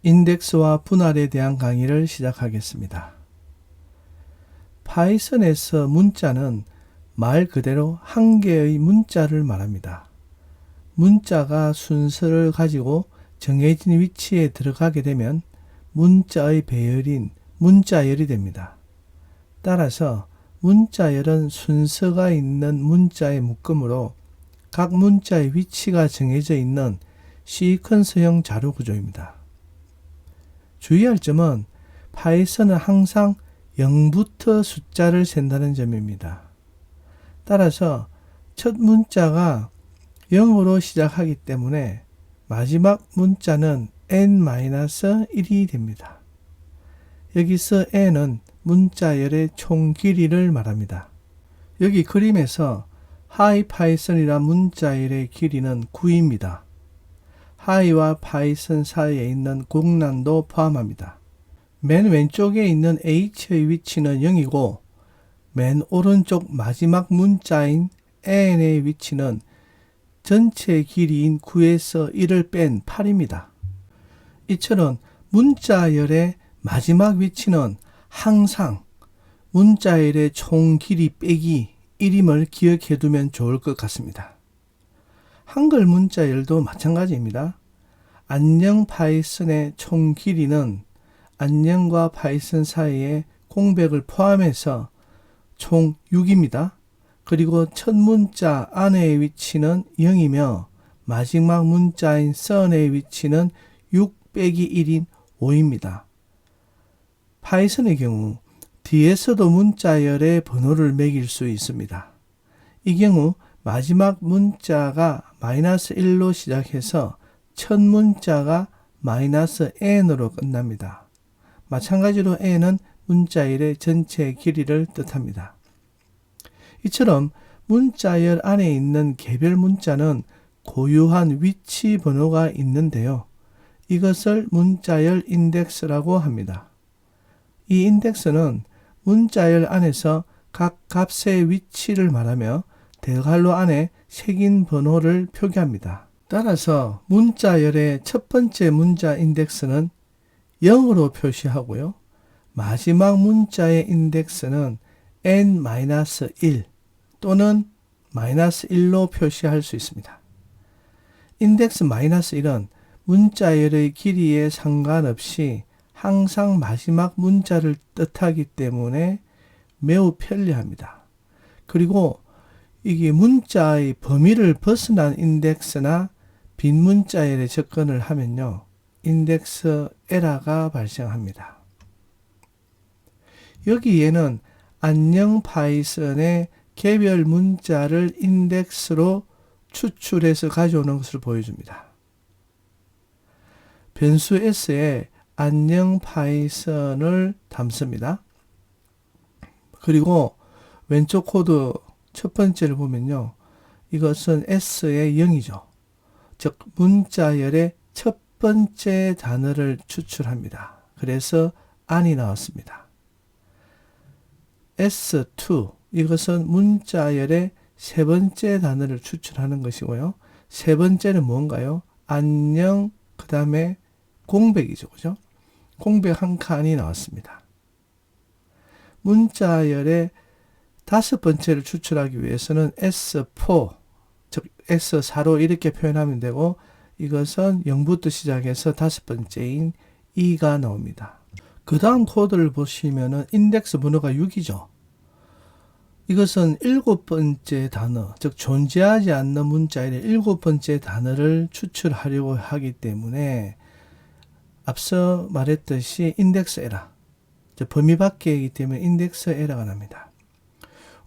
인덱스와 분할에 대한 강의를 시작하겠습니다. 파이썬에서 문자는 말 그대로 한 개의 문자를 말합니다. 문자가 순서를 가지고 정해진 위치에 들어가게 되면 문자의 배열인 문자열이 됩니다. 따라서 문자열은 순서가 있는 문자의 묶음으로 각 문자의 위치가 정해져 있는 시퀀스형 자료 구조입니다. 주의할 점은 파이썬은 항상 0부터 숫자를 센다는 점입니다. 따라서 첫 문자가 0으로 시작하기 때문에 마지막 문자는 n-1이 됩니다. 여기서 n은 문자열의 총 길이를 말합니다. 여기 그림에서 하이파이썬이란 문자열의 길이는 9입니다. 하이와 파이썬 사이에 있는 공란도 포함합니다. 맨 왼쪽에 있는 h의 위치는 0이고 맨 오른쪽 마지막 문자인 n의 위치는 전체 길이인 9에서 1을 뺀 8입니다. 이처럼 문자열의 마지막 위치는 항상 문자열의 총 길이 빼기 1임을 기억해 두면 좋을 것 같습니다. 한글 문자열도 마찬가지입니다. 안녕 파이썬의 총 길이는 안녕과 파이썬 사이에 공백을 포함해서 총 6입니다. 그리고 첫 문자 안의 위치는 0이며 마지막 문자인 sun의 위치는 6 빼기 1인 5입니다. 파이썬의 경우 뒤에서도 문자열의 번호를 매길 수 있습니다. 이 경우 마지막 문자가 -1로 시작해서 첫 문자가 -n으로 끝납니다. 마찬가지로 n은 문자열의 전체 길이를 뜻합니다. 이처럼 문자열 안에 있는 개별 문자는 고유한 위치 번호가 있는데요. 이것을 문자열 인덱스라고 합니다. 이 인덱스는 문자열 안에서 각 값의 위치를 말하며 대괄호 안에 새긴 번호를 표기합니다. 따라서 문자열의 첫 번째 문자 인덱스는 0으로 표시하고요. 마지막 문자의 인덱스는 n-1 또는 -1로 표시할 수 있습니다. 인덱스 -1은 문자열의 길이에 상관없이 항상 마지막 문자를 뜻하기 때문에 매우 편리합니다. 그리고 이게 문자의 범위를 벗어난 인덱스나 빈 문자열에 접근을 하면요. 인덱스 에러가 발생합니다. 여기에는 안녕 파이썬의 개별 문자를 인덱스로 추출해서 가져오는 것을 보여줍니다. 변수 s에 안녕 파이썬을 담습니다. 그리고 왼쪽 코드 첫 번째를 보면요. 이것은 s의 0이죠. 즉 문자열의 첫 번째 단어를 추출합니다. 그래서 안이 나왔습니다. S2 이것은 문자열의 세 번째 단어를 추출하는 것이고요. 세 번째는 뭔가요? 안녕 그 다음에 공백이죠. 그죠? 공백 한 칸이 나왔습니다. 문자열의 다섯 번째를 추출하기 위해서는 S4 즉 S4로 이렇게 표현하면 되고 이것은 0부터 시작해서 다섯 번째인 2가 나옵니다. 그 다음 코드를 보시면은 인덱스 번호가 6이죠. 이것은 일곱 번째 단어, 즉 존재하지 않는 문자열의 일곱 번째 단어를 추출하려고 하기 때문에 앞서 말했듯이 인덱스 에러, 범위 밖이기 때문에 인덱스 에러가 납니다.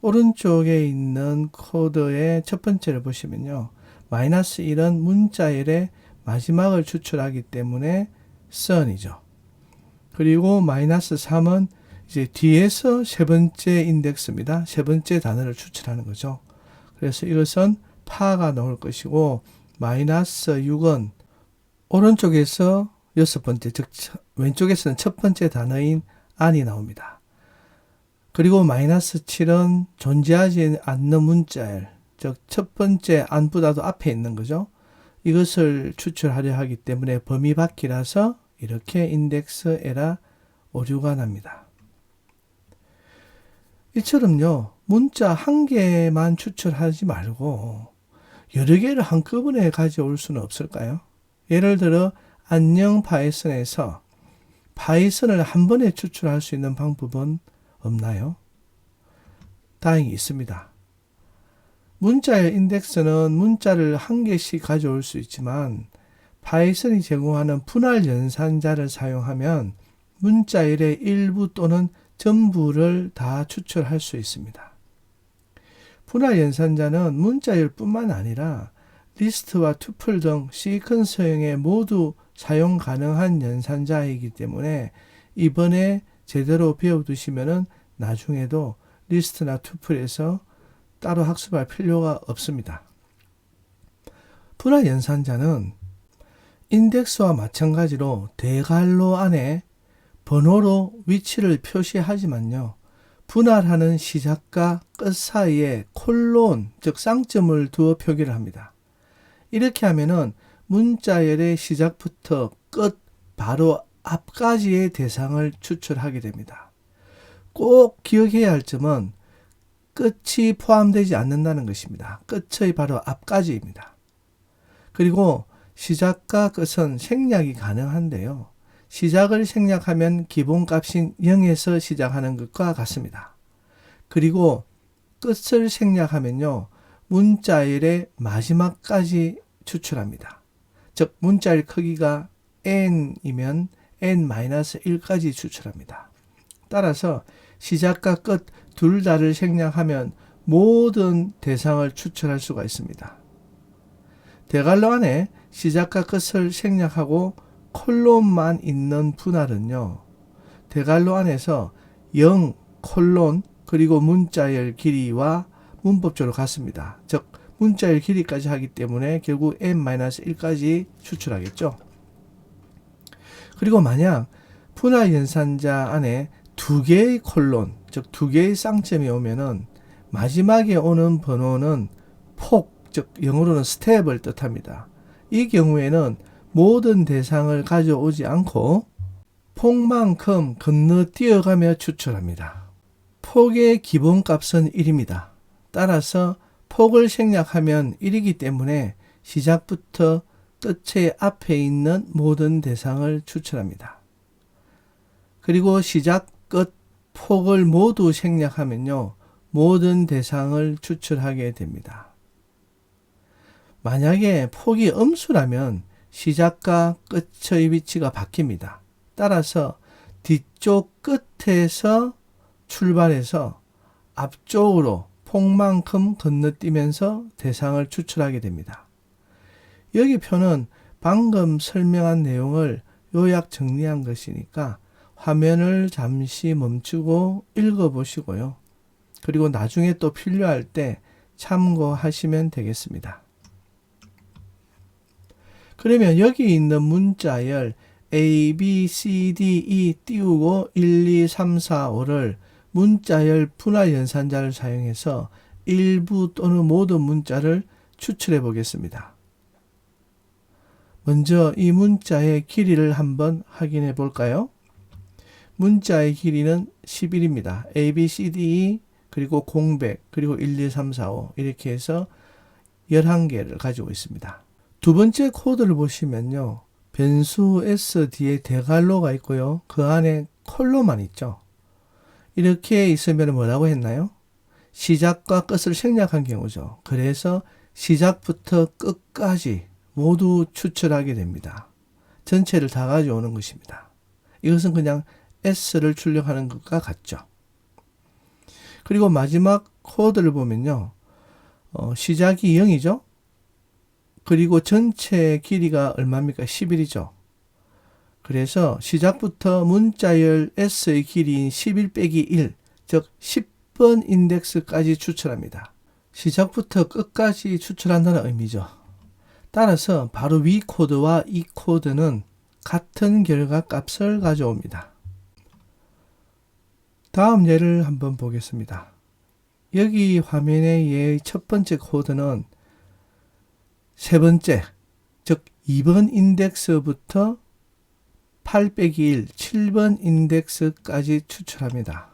오른쪽에 있는 코드의 첫 번째를 보시면요. -1은 문자열의 마지막을 추출하기 때문에 sun이죠. 그리고 -3은 이제 뒤에서 세 번째 인덱스입니다. 세 번째 단어를 추출하는 거죠. 그래서 이것은 파가 나올 것이고 -6은 오른쪽에서 여섯 번째, 즉 왼쪽에서는 첫 번째 단어인 안이 나옵니다. 그리고 -7은 존재하지 않는 문자열, 즉 첫 번째 안보다도 앞에 있는 거죠. 이것을 추출하려 하기 때문에 범위 밖이라서 이렇게 인덱스 에라 오류가 납니다. 이처럼요, 문자 한 개만 추출하지 말고 여러 개를 한꺼번에 가져올 수는 없을까요? 예를 들어 안녕 파이썬에서 파이썬을 한 번에 추출할 수 있는 방법은 없나요? 다행히 있습니다. 문자열 인덱스는 문자를 한 개씩 가져올 수 있지만 파이썬이 제공하는 분할 연산자를 사용하면 문자열의 일부 또는 전부를 다 추출할 수 있습니다. 분할 연산자는 문자열 뿐만 아니라 리스트와 투플 등 시퀀서형에 모두 사용 가능한 연산자이기 때문에 이번에 제대로 배워두시면 나중에도 리스트나 투플에서 따로 학습할 필요가 없습니다. 분할 연산자는 인덱스와 마찬가지로 대괄호 안에 번호로 위치를 표시하지만요, 분할하는 시작과 끝 사이에 콜론, 즉 쌍점을 두어 표기를 합니다. 이렇게 하면은 문자열의 시작부터 끝 바로 앞까지의 대상을 추출하게 됩니다. 꼭 기억해야 할 점은 끝이 포함되지 않는다는 것입니다. 끝의 바로 앞까지입니다. 그리고 시작과 끝은 생략이 가능한데요, 시작을 생략하면 기본값인 0에서 시작하는 것과 같습니다. 그리고 끝을 생략하면요, 문자열의 마지막까지 추출합니다. 즉 문자열 크기가 n이면 n-1까지 추출합니다. 따라서 시작과 끝 둘 다를 생략하면 모든 대상을 추출할 수가 있습니다. 대괄호 안에 시작과 끝을 생략하고 콜론만 있는 분할은요, 대괄호 안에서 0, 콜론, 그리고 문자열 길이와 문법적으로 같습니다. 즉 문자열 길이까지 하기 때문에 결국 n-1까지 추출하겠죠. 그리고 만약 분할 연산자 안에 두 개의 콜론, 즉 두 개의 쌍점이 오면은 마지막에 오는 번호는 폭, 즉 영어로는 스텝을 뜻합니다. 이 경우에는 모든 대상을 가져오지 않고 폭만큼 건너뛰어가며 추출합니다. 폭의 기본값은 1입니다. 따라서 폭을 생략하면 1이기 때문에 시작부터 끝의 앞에 있는 모든 대상을 추출합니다. 그리고 시작, 끝, 폭을 모두 생략하면요, 모든 대상을 추출하게 됩니다. 만약에 폭이 음수라면 시작과 끝의 위치가 바뀝니다. 따라서 뒤쪽 끝에서 출발해서 앞쪽으로 폭만큼 건너뛰면서 대상을 추출하게 됩니다. 여기 표는 방금 설명한 내용을 요약 정리한 것이니까 화면을 잠시 멈추고 읽어보시고요. 그리고 나중에 또 필요할 때 참고하시면 되겠습니다. 그러면 여기 있는 문자열 A, B, C, D, E 띄우고 1, 2, 3, 4, 5를 문자열 분할 연산자를 사용해서 일부 또는 모든 문자를 추출해 보겠습니다. 먼저 이 문자의 길이를 한번 확인해 볼까요? 문자의 길이는 11입니다. A, B, C, D, E 그리고 공백 그리고 1, 2, 3, 4, 5 이렇게 해서 11개를 가지고 있습니다. 두 번째 코드를 보시면요, 변수 S 뒤에 대괄호가 있고요, 그 안에 콜로만 있죠. 이렇게 있으면 뭐라고 했나요? 시작과 끝을 생략한 경우죠. 그래서 시작부터 끝까지 모두 추출하게 됩니다. 전체를 다 가져오는 것입니다. 이것은 그냥 S를 출력하는 것과 같죠. 그리고 마지막 코드를 보면요, 시작이 0이죠. 그리고 전체 길이가 얼마입니까? 11이죠. 그래서 시작부터 문자열 S의 길이인 11 빼기 1, 즉 10번 인덱스까지 추출합니다. 시작부터 끝까지 추출한다는 의미죠. 따라서 바로 위 코드와 이 코드는 같은 결과 값을 가져옵니다. 다음 예를 한번 보겠습니다. 여기 화면의 예의 첫 번째 코드는 세 번째, 즉 2번 인덱스부터 8-1, 7번 인덱스까지 추출합니다.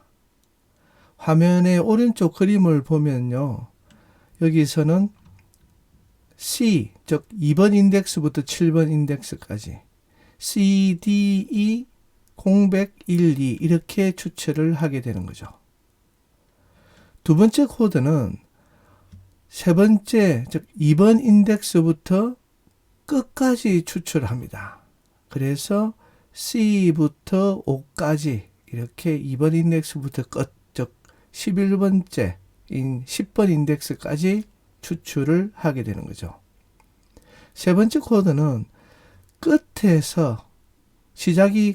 화면의 오른쪽 그림을 보면요. 여기서는 C, 즉 2번 인덱스부터 7번 인덱스까지 C, D, E, 공백 1, 2 이렇게 추출을 하게 되는 거죠. 두 번째 코드는 세 번째, 즉 2번 인덱스부터 끝까지 추출합니다. 그래서 C부터 O까지 이렇게 2번 인덱스부터 끝, 즉 11번째인 10번 인덱스까지 추출을 하게 되는 거죠. 세 번째 코드는 끝에서 시작이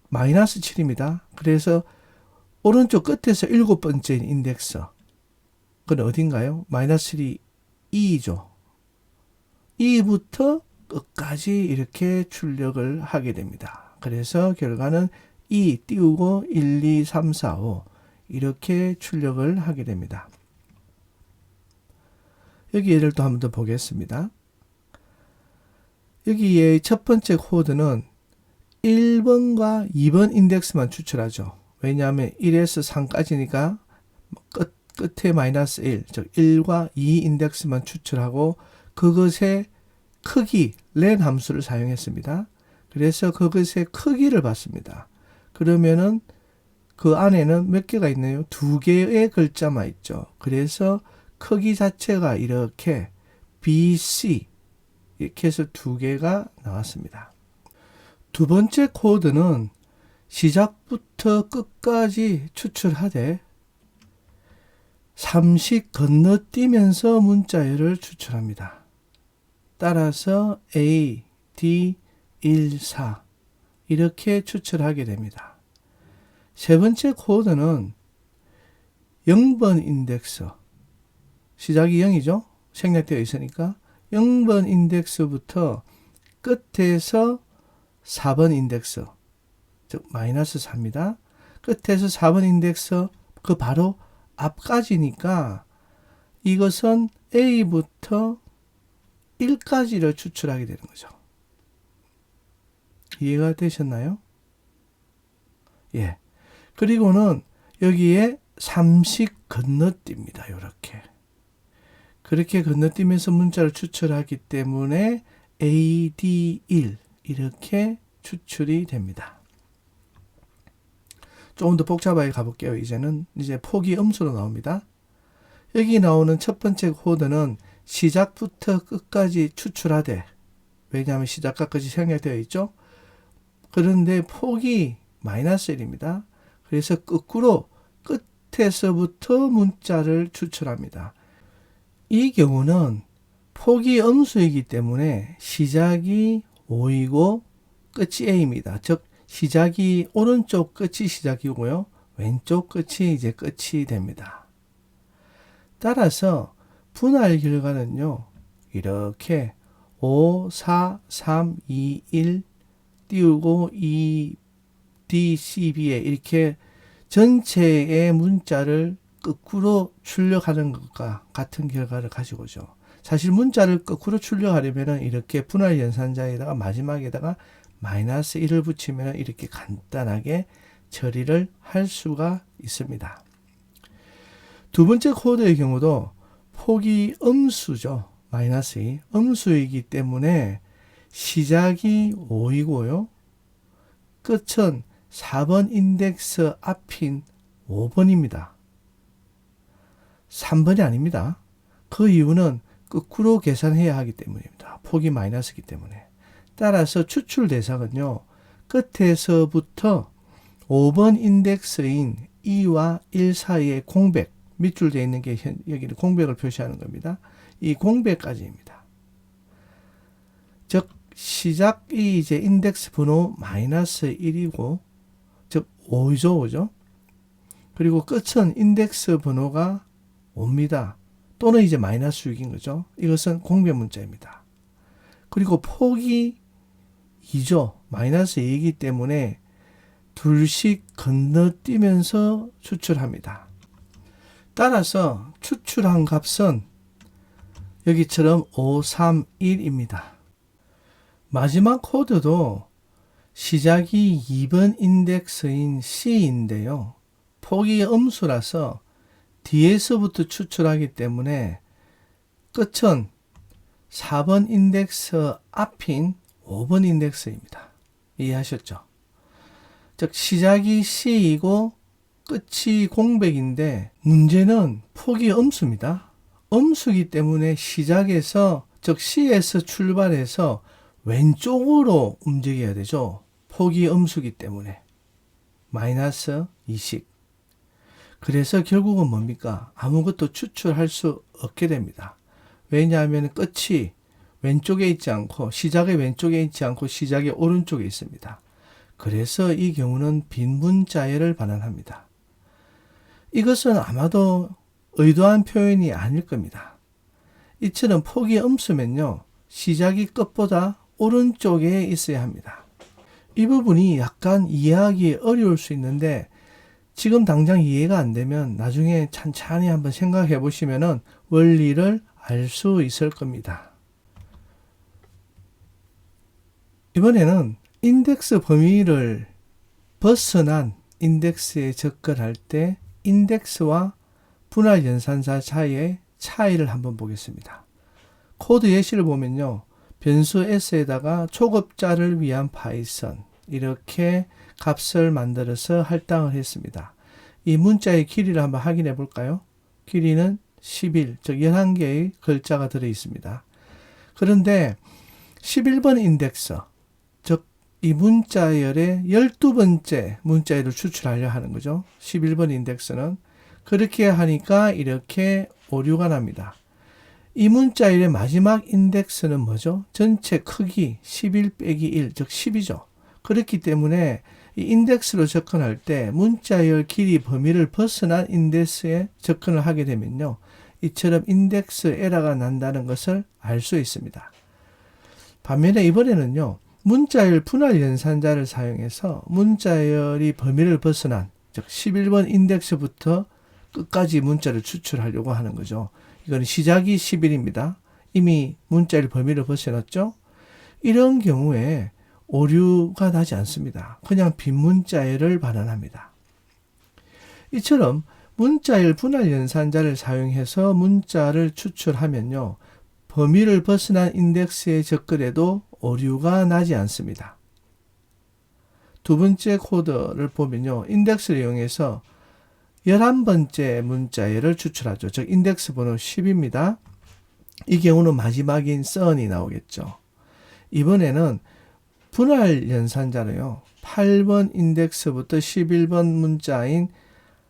마이너스 7입니다. 그래서 오른쪽 끝에서 7번째 인덱스. 그건 어딘가요? 마이너스 3, 2죠. 2부터 끝까지 이렇게 출력을 하게 됩니다. 그래서 결과는 2 띄우고 1, 2, 3, 4, 5 이렇게 출력을 하게 됩니다. 여기 예를 또 한 번 더 보겠습니다. 여기에 첫 번째 코드는 1번과 2번 인덱스만 추출하죠. 왜냐하면 1에서 3까지니까 끝에 마이너스 1, 즉 1과 2 인덱스만 추출하고 그것의 크기, len 함수를 사용했습니다. 그래서 그것의 크기를 봤습니다. 그러면은 그 안에는 몇 개가 있나요? 2개의 글자만 있죠. 그래서 크기 자체가 이렇게 BC 이렇게 해서 2개가 나왔습니다. 두 번째 코드는 시작부터 끝까지 추출하되 3씩 건너뛰면서 문자열을 추출합니다. 따라서 A, D, 1, 4 이렇게 추출하게 됩니다. 세 번째 코드는 0번 인덱스, 시작이 0이죠. 생략되어 있으니까 0번 인덱스부터 끝에서 4번 인덱스, 즉 마이너스 4입니다. 끝에서 4번 인덱스 그 바로 앞까지니까 이것은 A부터 1까지를 추출하게 되는 거죠. 이해가 되셨나요? 예. 그리고는 여기에 3씩 건너뜁니다. 이렇게. 그렇게 건너뛰면서 문자를 추출하기 때문에 AD1 이렇게 추출이 됩니다. 조금 더 복잡하게 가볼게요. 이제 폭이 음수로 나옵니다. 여기 나오는 첫 번째 코드는 시작부터 끝까지 추출하되, 왜냐하면 시작과 끝이 생략되어 있죠. 그런데 폭이 마이너스 1입니다. 그래서 거꾸로 끝에서부터 문자를 추출합니다. 이 경우는 폭이 음수이기 때문에 시작이 5이고 끝이 A입니다. 즉 시작이 오른쪽 끝이 시작이고요. 왼쪽 끝이 이제 끝이 됩니다. 따라서 분할 결과는요. 이렇게 5, 4, 3, 2, 1 띄우고 2, D, C, B에 이렇게 전체의 문자를 거꾸로 출력하는 것과 같은 결과를 가지고 오죠. 사실 문자를 거꾸로 출력하려면 이렇게 분할 연산자에다가 마지막에다가 마이너스 1을 붙이면 이렇게 간단하게 처리를 할 수가 있습니다. 두 번째 코드의 경우도 폭이 음수죠. 마이너스 2. 음수이기 때문에 시작이 5이고요. 끝은 4번 인덱스 앞인 5번입니다. 3번이 아닙니다. 그 이유는 거꾸로 계산해야 하기 때문입니다. 폭이 마이너스이기 때문에. 따라서 추출 대상은요. 끝에서부터 5번 인덱스인 2와 1 사이의 공백, 밑줄 되어 있는 게 여기는 공백을 표시하는 겁니다. 이 공백까지입니다. 즉 시작이 이제 인덱스 번호 마이너스 1이고 즉 5죠. 5죠. 그리고 끝은 인덱스 번호가 5입니다. 또는 이제 마이너스 6인 거죠. 이것은 공백 문자입니다. 그리고 폭이 2죠. 마이너스 2이기 때문에 둘씩 건너뛰면서 추출합니다. 따라서 추출한 값은 여기처럼 5, 3, 1입니다. 마지막 코드도 시작이 2번 인덱스인 C인데요. 폭이 음수라서 뒤에서부터 추출하기 때문에 끝은 4번 인덱스 앞인 5번 인덱스입니다. 이해하셨죠? 즉 시작이 C이고 끝이 공백인데 문제는 폭이 음수입니다. 음수기 때문에 시작에서 즉 C에서 출발해서 왼쪽으로 움직여야 되죠. 폭이 음수기 때문에 마이너스 20. 그래서 결국은 뭡니까? 아무것도 추출할 수 없게 됩니다. 왜냐하면 끝이 왼쪽에 있지 않고 시작의 왼쪽에 있지 않고 시작의 오른쪽에 있습니다. 그래서 이 경우는 빈 문자열을 반환합니다. 이것은 아마도 의도한 표현이 아닐 겁니다. 이처럼 폭이 음수면요. 시작이 끝보다 오른쪽에 있어야 합니다. 이 부분이 약간 이해하기 어려울 수 있는데 지금 당장 이해가 안 되면 나중에 찬찬히 한번 생각해 보시면 원리를 알 수 있을 겁니다. 이번에는 인덱스 범위를 벗어난 인덱스에 접근할 때 인덱스와 분할 연산자 사이의 차이를 한번 보겠습니다. 코드 예시를 보면요. 변수 s에다가 초급자를 위한 파이썬 이렇게 값을 만들어서 할당을 했습니다. 이 문자의 길이를 한번 확인해 볼까요? 길이는 11, 즉 11개의 글자가 들어 있습니다. 그런데 11번 인덱스, 즉 이 문자열의 12번째 문자열을 추출하려 하는 거죠. 11번 인덱스는 그렇게 하니까 이렇게 오류가 납니다. 이 문자열의 마지막 인덱스는 뭐죠? 전체 크기 11 빼기 1, 즉 10이죠. 그렇기 때문에 이 인덱스로 접근할 때 문자열 길이 범위를 벗어난 인덱스에 접근을 하게 되면요. 이처럼 인덱스 에러가 난다는 것을 알 수 있습니다. 반면에 이번에는요. 문자열 분할 연산자를 사용해서 문자열이 범위를 벗어난 즉 11번 인덱스부터 끝까지 문자를 추출하려고 하는 거죠. 이건 시작이 11입니다. 이미 문자열 범위를 벗어났죠. 이런 경우에 오류가 나지 않습니다. 그냥 빈 문자열을 반환합니다. 이처럼 문자열 분할 연산자를 사용해서 문자를 추출하면요. 범위를 벗어난 인덱스에 접근해도 오류가 나지 않습니다. 두 번째 코드를 보면요. 인덱스를 이용해서 11번째 문자열을 추출하죠. 즉 인덱스 번호 10입니다. 이 경우는 마지막인 sun이 나오겠죠. 이번에는 분할 연산자로요. 8번 인덱스부터 11번 문자인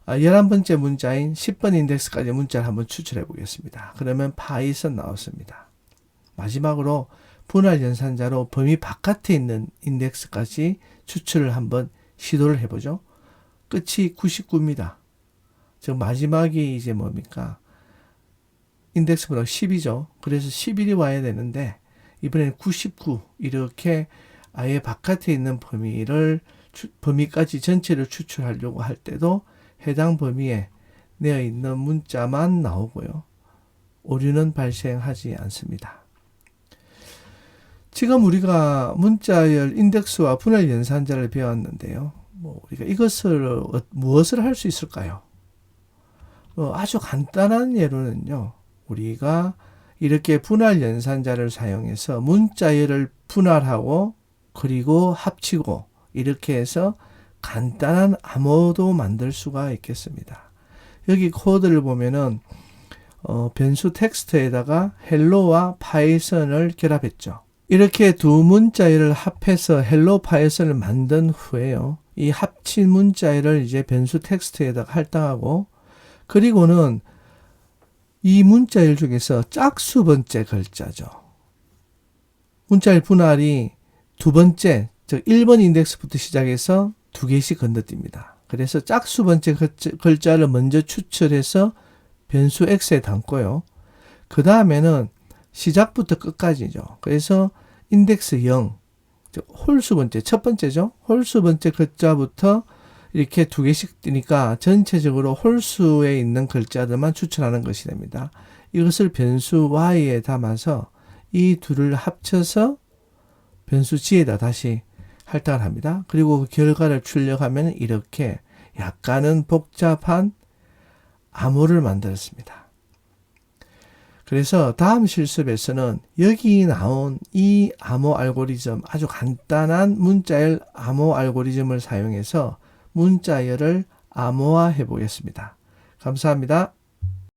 11번째 문자인 10번 인덱스까지 문자를 한번 추출해 보겠습니다. 그러면 파이썬 나왔습니다. 마지막으로 분할 연산자로 범위 바깥에 있는 인덱스까지 추출을 한번 시도를 해보죠. 끝이 99입니다. 즉 마지막이 이제 뭡니까? 인덱스 번호 10이죠. 그래서 11이 와야 되는데 이번에는 99 이렇게 아예 바깥에 있는 범위까지 전체를 추출하려고 할 때도 해당 범위에 내어 있는 문자만 나오고요. 오류는 발생하지 않습니다. 지금 우리가 문자열 인덱스와 분할 연산자를 배웠는데요. 우리가 이것을 무엇을 할 수 있을까요? 아주 간단한 예로는요. 우리가 이렇게 분할 연산자를 사용해서 문자열을 분할하고 그리고 합치고 이렇게 해서 간단한 암호도 만들 수가 있겠습니다. 여기 코드를 보면은 변수 텍스트에다가 헬로와 파이썬을 결합했죠. 이렇게 두 문자열을 합해서 헬로 파이썬을 만든 후에요. 이 합친 문자열을 이제 변수 텍스트에다가 할당하고 그리고는 이 문자열 중에서 짝수 번째 글자죠. 문자열 분할이 두 번째, 즉 1번 인덱스부터 시작해서 두 개씩 건너뜁니다. 그래서 짝수 번째 글자를 먼저 추출해서 변수 x에 담고요. 그 다음에는 시작부터 끝까지죠. 그래서 인덱스 0, 즉 홀수 번째, 첫 번째죠. 홀수 번째 글자부터 이렇게 두 개씩 뜨니까 전체적으로 홀수에 있는 글자들만 추출하는 것이 됩니다. 이것을 변수 y에 담아서 이 둘을 합쳐서 변수 g에다 다시 할당을 합니다. 그리고 그 결과를 출력하면 이렇게 약간은 복잡한 암호를 만들었습니다. 그래서 다음 실습에서는 여기 나온 이 암호 알고리즘, 아주 간단한 문자열 암호 알고리즘을 사용해서 문자열을 암호화해 보겠습니다. 감사합니다.